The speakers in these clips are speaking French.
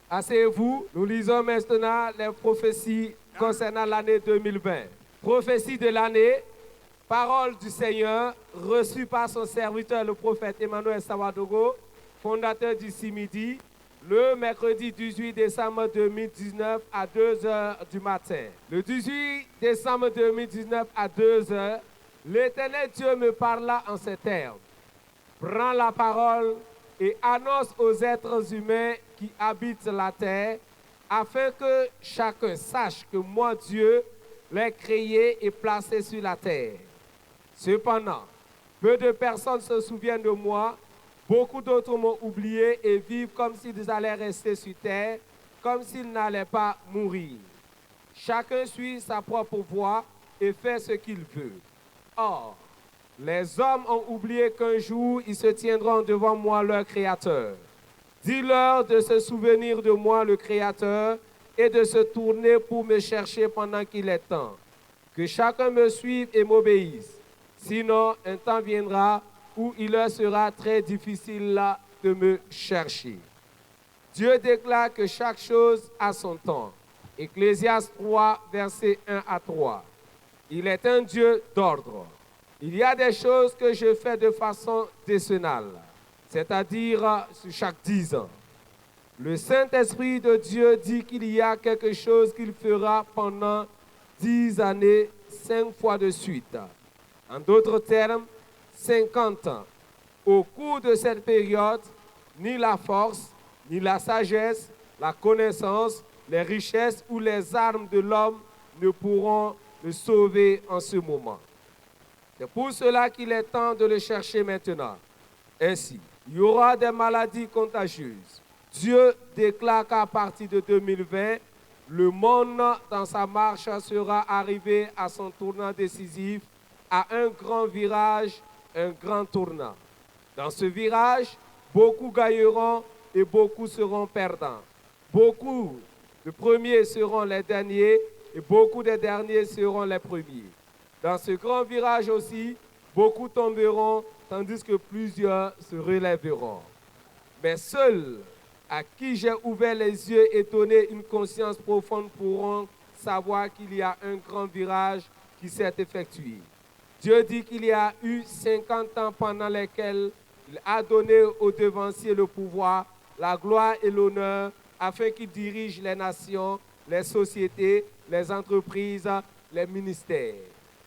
Asseyez-vous, nous lisons maintenant les prophéties concernant l'année 2020. Prophétie de l'année, parole du Seigneur, reçue par son serviteur le prophète Emmanuel Sawadogo, fondateur du CIMIDI, le mercredi 18 décembre 2019 à 2h du matin. Le 18 décembre 2019 à 2h, l'Éternel Dieu me parla en ces termes. Prends la parole et annonce aux êtres humains qui habitent la terre, afin que chacun sache que moi, Dieu, l'ai créé et placé sur la terre. Cependant, peu de personnes se souviennent de moi, beaucoup d'autres m'ont oublié et vivent comme s'ils allaient rester sur terre, comme s'ils n'allaient pas mourir. Chacun suit sa propre voie et fait ce qu'il veut. Or, les hommes ont oublié qu'un jour, ils se tiendront devant moi, leur Créateur. Dis-leur de se souvenir de moi, le Créateur, et de se tourner pour me chercher pendant qu'il est temps. Que chacun me suive et m'obéisse. Sinon, un temps viendra où il leur sera très difficile de me chercher. Dieu déclare que chaque chose a son temps. Ecclésiaste 3, versets 1 à 3. Il est un Dieu d'ordre. Il y a des choses que je fais de façon décennale, c'est-à-dire sur chaque 10 ans. Le Saint-Esprit de Dieu dit qu'il y a quelque chose qu'il fera pendant 10 années, 5 fois de suite. En d'autres termes, 50 ans. Au cours de cette période, ni la force, ni la sagesse, la connaissance, les richesses ou les armes de l'homme ne pourront le sauver en ce moment. C'est pour cela qu'il est temps de le chercher maintenant. Ainsi, il y aura des maladies contagieuses. Dieu déclare qu'à partir de 2020, le monde dans sa marche sera arrivé à son tournant décisif, à un grand virage, un grand tournant. Dans ce virage, beaucoup gagneront et beaucoup seront perdants. Beaucoup de premiers seront les derniers et beaucoup de derniers seront les premiers. Dans ce grand virage aussi, beaucoup tomberont, tandis que plusieurs se relèveront. Mais seuls à qui j'ai ouvert les yeux et donné une conscience profonde pourront savoir qu'il y a un grand virage qui s'est effectué. Dieu dit qu'il y a eu 50 ans pendant lesquels il a donné aux devanciers le pouvoir, la gloire et l'honneur, afin qu'ils dirigent les nations, les sociétés, les entreprises, les ministères.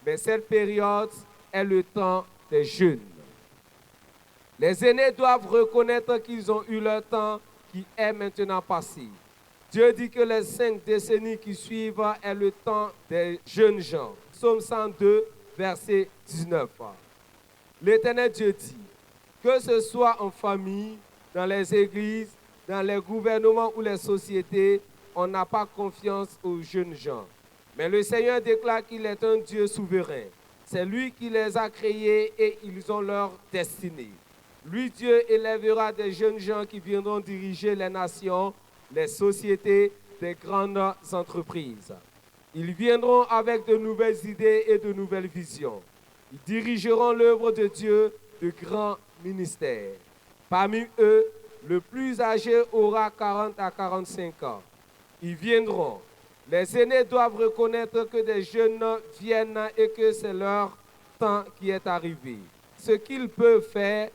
Mais cette période est le temps des jeunes. Les aînés doivent reconnaître qu'ils ont eu leur temps qui est maintenant passé. Dieu dit que les 5 décennies qui suivent est le temps des jeunes gens. Psaume 102, verset 19. L'Éternel Dieu dit, que ce soit en famille, dans les églises, dans les gouvernements ou les sociétés, on n'a pas confiance aux jeunes gens. Mais le Seigneur déclare qu'il est un Dieu souverain. C'est lui qui les a créés et ils ont leur destinée. Lui, Dieu, élèvera des jeunes gens qui viendront diriger les nations, les sociétés, des grandes entreprises. Ils viendront avec de nouvelles idées et de nouvelles visions. Ils dirigeront l'œuvre de Dieu de grands ministères. Parmi eux, le plus âgé aura 40 à 45 ans. Ils viendront. Les aînés doivent reconnaître que des jeunes viennent et que c'est leur temps qui est arrivé. Ce qu'ils peuvent faire,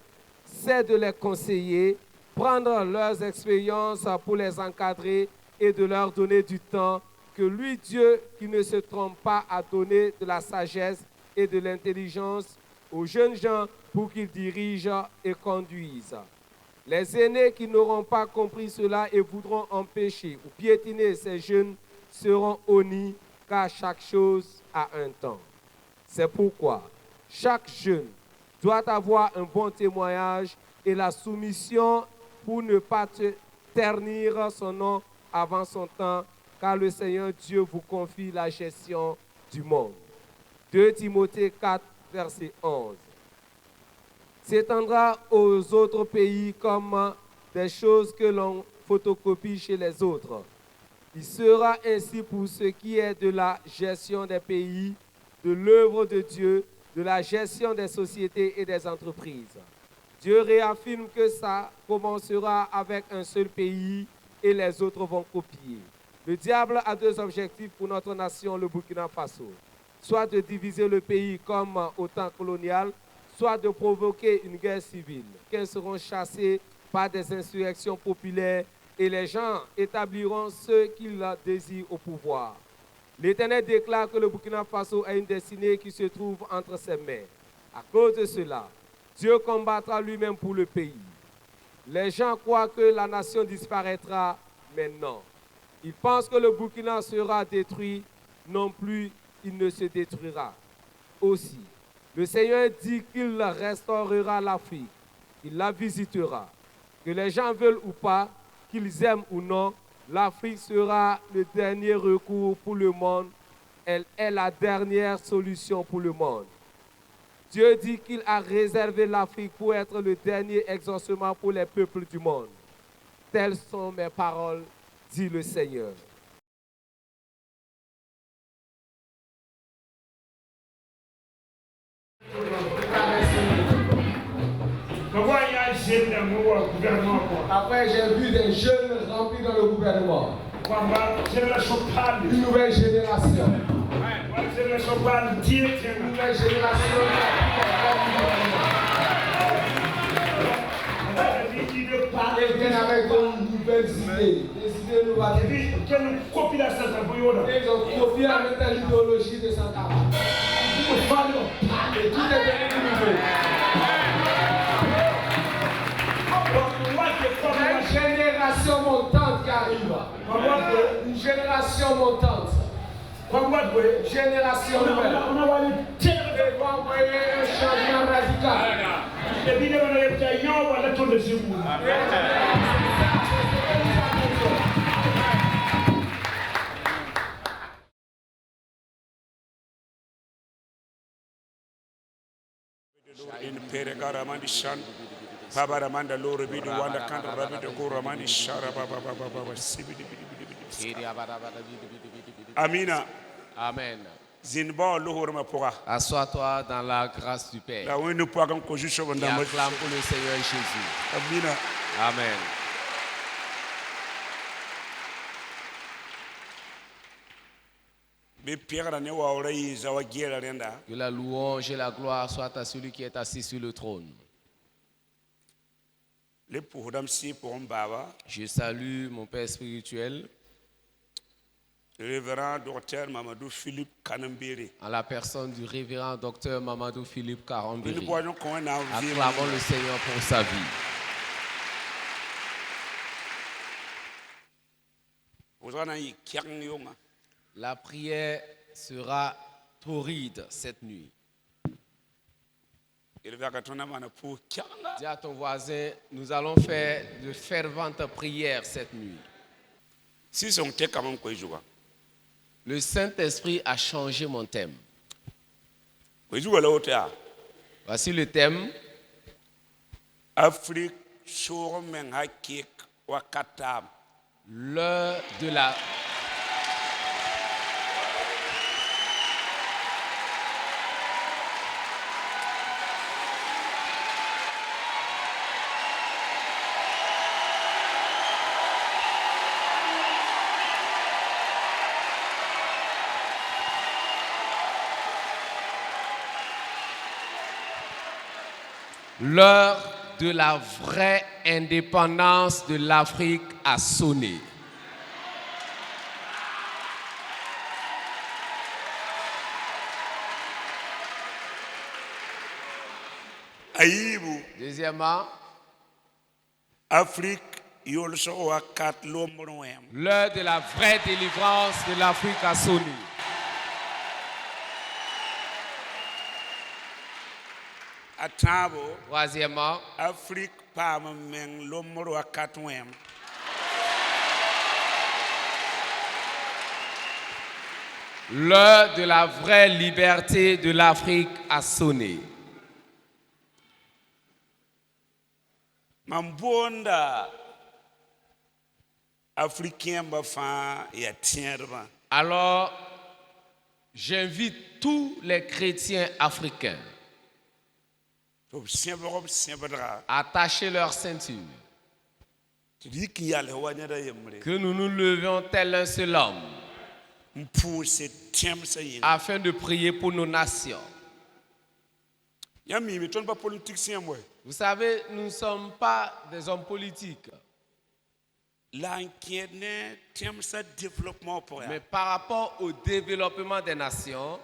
c'est de les conseiller, prendre leurs expériences pour les encadrer et de leur donner du temps que lui, Dieu, qui ne se trompe pas, a donné de la sagesse et de l'intelligence aux jeunes gens pour qu'ils dirigent et conduisent. Les aînés qui n'auront pas compris cela et voudront empêcher ou piétiner ces jeunes seront honnis, car chaque chose a un temps. C'est pourquoi chaque jeune doit avoir un bon témoignage et la soumission pour ne pas ternir son nom avant son temps, car le Seigneur Dieu vous confie la gestion du monde. 2 Timothée 4, verset 11. S'étendra aux autres pays comme des choses que l'on photocopie chez les autres. Il sera ainsi pour ce qui est de la gestion des pays, de l'œuvre de Dieu, de la gestion des sociétés et des entreprises. Dieu réaffirme que ça commencera avec un seul pays et les autres vont copier. Le diable a deux objectifs pour notre nation, le Burkina Faso. Soit de diviser le pays comme au temps colonial, soit de provoquer une guerre civile. Qu'ils seront chassés par des insurrections populaires et les gens établiront ceux qu'ils désirent au pouvoir. L'Éternel déclare que le Burkina Faso a une destinée qui se trouve entre ses mains. À cause de cela, Dieu combattra lui-même pour le pays. Les gens croient que la nation disparaîtra, mais non. Ils pensent que le Burkina sera détruit, non plus il ne se détruira. Aussi, le Seigneur dit qu'il restaurera l'Afrique, il la visitera. Que les gens veulent ou pas, qu'ils aiment ou non, l'Afrique sera le dernier recours pour le monde. Elle est la dernière solution pour le monde. Dieu dit qu'il a réservé l'Afrique pour être le dernier exaucement pour les peuples du monde. Telles sont mes paroles, dit le Seigneur. Après, j'ai vu des jeunes remplis dans le gouvernement. Une nouvelle génération. Une nouvelle génération. Ils viennent avec de nouvelles idées. Des idées nouvelles. Ils ont copié la même idéologie de Sankara. Et tout est devenu nouveau. Une génération montante qui arrive. Une génération montante. Une génération nouvelle. Ils vont envoyer un changement radical. In Peregaramandi Shan, Babaramanda Loro Bidu, Wanda Kanda Rabbit, Goramandi Shara Baba Sibidi. Amina. Amen. Zinba Lohorma Pora. Assois-toi dans la grâce du Père. La Winu Pagam Kojusho Et acclame pour le Seigneur Jésus. Amina. Amen. Que la louange et la gloire soient à celui qui est assis sur le trône. Je salue mon Père spirituel, le révérend docteur Mamadou Philippe Kanambiri. en la personne du révérend docteur Mamadou Philippe Karambiri. Acclamons Acclamons le Seigneur pour sa vie. La prière sera torride cette nuit. Dis à ton voisin, nous allons faire de ferventes prières cette nuit. Le Saint-Esprit a changé mon thème. Voici le thème. Afrique, L'heure de la... L'heure de la vraie indépendance de l'Afrique a sonné. Deuxièmement, Afrique, l'heure de la vraie délivrance de l'Afrique a sonné. Troisièmement, Afrique, l'heure de la vraie liberté de l'Afrique a sonné. Mambonda africain bafan ya tiendra. Alors, j'invite tous les chrétiens africains to siebro siebra Attachez leur ceinture. di ki yale wanyada yemre Que nous nous levions tel un seul homme mpu se tem sa yin afin de prier pour nos nations. ya mi ton pas politicien moi Vous savez, nous ne sommes pas des hommes politiques. L'ankene tem sa développement pour Mais par rapport au développement des nations,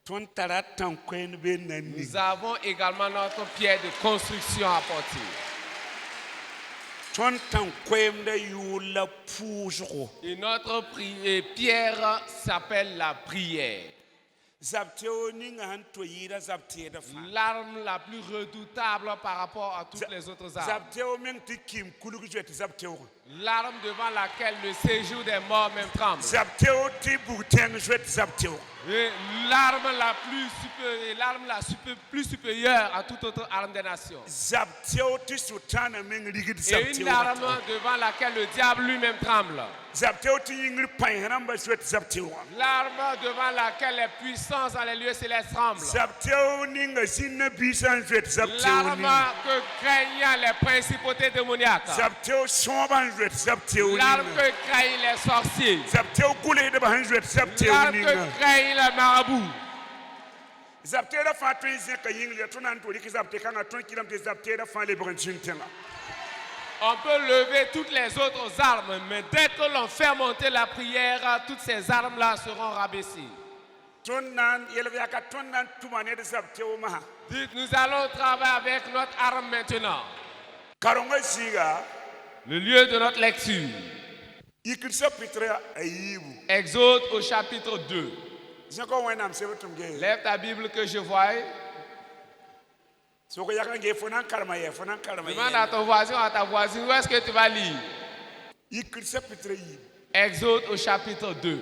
ton tara tan kwen be nani nous avons également notre pierre de construction à porter. ton tan kwen de yula pujo Et notre pierre s'appelle la prière. zapteo ninga hanto yira zapte da fa L'arme la plus redoutable par rapport à toutes les autres armes. zapteo men tikim kulu jet zapteo L'arme devant laquelle le séjour des morts même tremble. zapteo ti buten jet zapteo Et l'arme la plus supérieure à toute autre arme des nations. zapteo ti sultana men rigid Et une arme zapteo devant laquelle le diable lui-même tremble. zapteo ti yingri pan ramba jet zapteo L'arme devant laquelle les puissances dans les lieux célestes tremblent. zapteo ninga sinna bisan jet zapteo L'arme que craignent les principautés démoniaques. zapteo soban jet zapteo L'arme que craignent les sorciers. zapteo kule de ban jet zapteo L'arme ninga que craignent les marabouts. zapteo da fa to yin ka yingli to nan to lik zapte kan ton kilam de zapteo da fa le branching tenga On peut lever toutes les autres armes, mais dès que l'on fait monter la prière, toutes ces armes-là seront rabaissées. ton nan yelvya ka ton nan tumane de zapteo ma Dites, nous allons travailler avec notre arme maintenant. karonga siga Le lieu de notre lecture. ikirsa pitra ayibu Exode au chapitre 2. zako wenam sebetum ge Lève ta Bible que je vois. soko yakan ge fonan karma ye Demande à ton voisin ou à ta voisine où est-ce que tu vas lire. ikirsa pitra yi Exode au chapitre 2.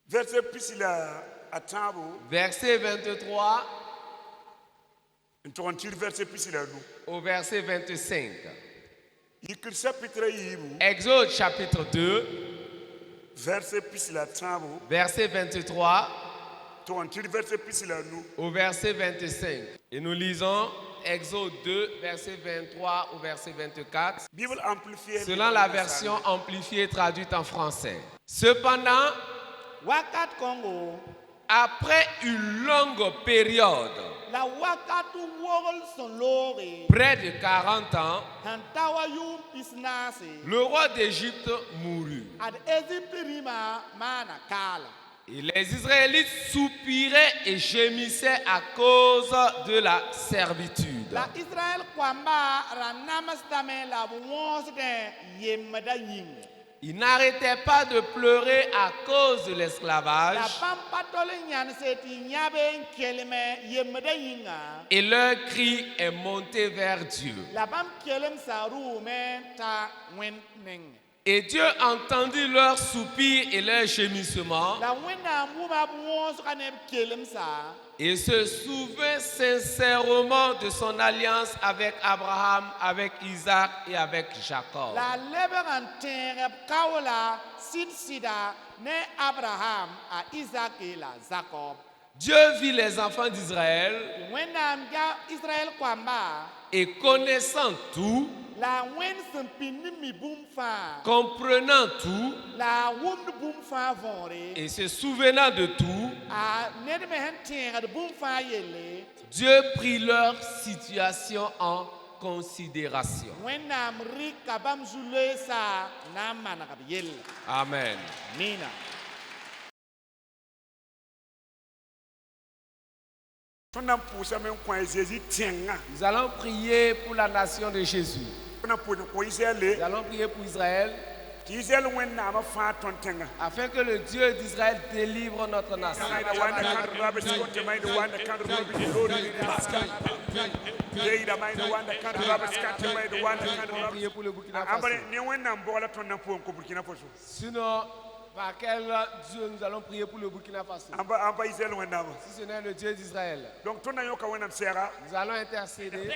verset pisila atabo Verset 23 ntontir verset pisila du au verset 25. ikirsa pitra yibu Exode chapitre 2, verset pisila atabo verset 23 ntontir verset pisila nu au verset 25. Et nous lisons Exode 2, verset 23 au verset 24, bible amplifié selon la version amplifiée traduite en français. Cependant, Wakat Congo, après une longue période, la wakatu wogol son lore, près de 40 ans, hantawa yum pisnase, le roi d'Égypte mourut. ad Égypte-rima mana kala. Et les Israélites soupiraient et gémissaient à cause de la servitude. La Israël kwamba ranamastame la wonsde yemda ying. Ils n'arrêtaient pas de pleurer à cause de La l'esclavage pampatole nyan seti nyabe keleme yemda yinga. et leur cri est monté vers Dieu. La pam kelem saru me ta wen neng. Et Dieu entendit leurs soupirs et leurs gémissements La wena muma wons kanem kelem sa. et se souvint sincèrement de son alliance avec Abraham, avec Isaac et avec Jacob. La leberan terep kaola sin sida ne Abraham a Isaac et la Jacob. Dieu vit les enfants d'Israël Wenam ya Israël kwamba et connaissant tout, la wen sempini mi bumfa comprenant tout la wumd bumfa vonre et se souvenant de tout, a ned me hen terep bumfa yele Dieu prit leur situation en considération. wenam rik kabam zule sa na manakab yel. Amen. Mina. tonam pusa men kwa Jésus tienga Nous allons prier pour la nation de Jésus. tonam pu ko Nous Israël allons prier pour Israël ti Israël wenna ma fa ton tenga afin que le Dieu d'Israël délivre notre nation. mai da wanda kan rabe skonte mai da wanda kan rabe di lori di pascal dei da mai da wanda kan rabe skante mai da wanda kan Nous allons prier rabe pour le Burkina Faso. ambale ne wenna mbola ton na pu ko Burkina Faso Sinon, Par quel Dieu nous allons prier pour le Burkina Faso? amba Israël wendama. Si ce n'est le Dieu d'Israël, Donc tuna yoka wenam sera. nous allons intercéder.